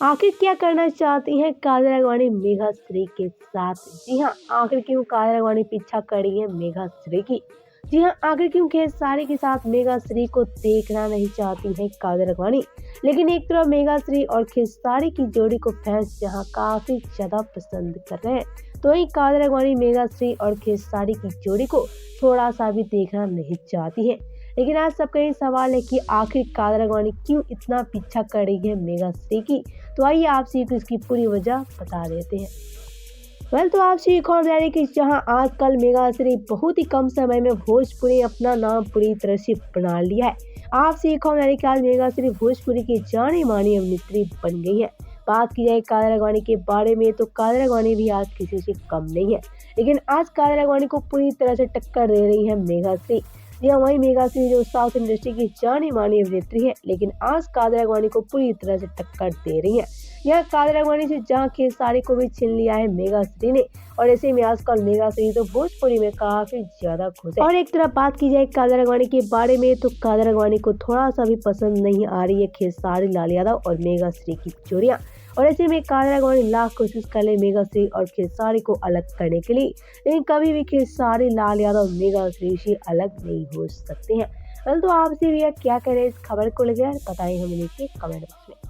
आखिर क्या करना चाहती हैं काजल राघवानी मेघा श्री के साथ? जी हाँ, आखिर क्यों काजल राघवानी पीछा कर रही है मेघा श्री की? जी हाँ, आखिर क्यों खेसारी के साथ मेघा श्री को देखना नहीं चाहती है काजल राघवानी? लेकिन एक तरफ मेघा श्री और खेसारी की जोड़ी को फैंस जहाँ काफी ज्यादा पसंद कर रहे हैं, तो वहीं काजल राघवानी मेघा श्री और खेसारी की जोड़ी को थोड़ा सा भी देखना नहीं चाहती है। लेकिन आज सबका ये सवाल है कि आखिर काजल राघवानी क्यों इतना पीछा कर रही है मेघा श्री की? तो आइए आपसे इसकी पूरी वजह बता देते हैं। तो आपसे एक और बता दें कि जहां आजकल मेघा श्री बहुत ही कम समय में भोजपुरी अपना नाम पूरी तरह से बना लिया है। आपसे एक और बता दें कि आज मेघा श्री भोजपुरी की जानी मानी अभिनेत्री बन गई है। बात की जाए काजल राघवानी के बारे में तो काजल राघवानी भी आज किसी से कम नहीं है, लेकिन आज काजल राघवानी को पूरी तरह से टक्कर दे रही है मेघा श्री। जी हाँ, वही मेघा श्री जो साउथ इंडस्ट्री की जानी मानी अभिनेत्री है, लेकिन आज काजल राघवानी को पूरी तरह से टक्कर दे रही है। यह काजल राघवानी से जहां खेसारी को भी छीन लिया है मेघा श्री ने, और ऐसे में आजकल मेघा श्री तो भोजपुरी में काफी ज्यादा खुश है। और एक तरफ बात की जाए काजल राघवानी के बारे में तो काजल राघवानी को थोड़ा सा भी पसंद नहीं आ रही है खेसारी लाल यादव और मेघा श्री की जोड़ियां, और ऐसे में काजल राघवानी लाख कोशिश कर ले मेघा श्री और खेसारी को अलग करने के लिए, लेकिन कभी भी खेसारी लाल यादव मेघा श्री से अलग नहीं हो सकते हैं। तो आपसे भी क्या करें इस खबर को लेकर बताएं हमें नीचे कमेंट बॉक्स में।